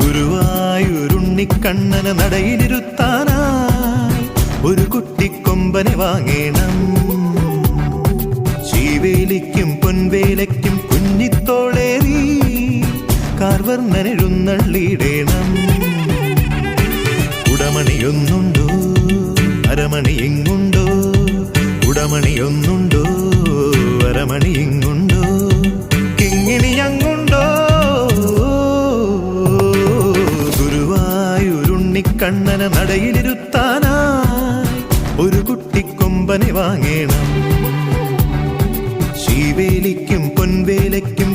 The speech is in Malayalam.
ഗുരുവായൂരുണ്ണിക്കണ്ണനെ നടയിലിരുത്താനായി ഒരു കുട്ടിക്കൊമ്പനെ വാങ്ങേണം. ശീവേലിക്കും പൊൻവേലയ്ക്കും കുഞ്ഞിത്തോളേറി കാർവർണ്ണനെഴുന്നള്ളിയിടേണം. കുടമണിയൊന്നുണ്ടോ അരമണി ഇങ്ങുണ്ടോ, കുടമണിയൊന്നുണ്ടോ അരമണി ഇങ്ങുണ്ടോ, കിങ്ങിണി അങ്ങുണ്ടോ. ഗുരുവായൂരുണ്ണിക്കണ്ണനെ നടയിലിരുത്താനായി ഒരു കുട്ടിക്കൊമ്പനെ വാങ്ങേണം. ശീവേലിക്കും പൊൻവേലയ്ക്കും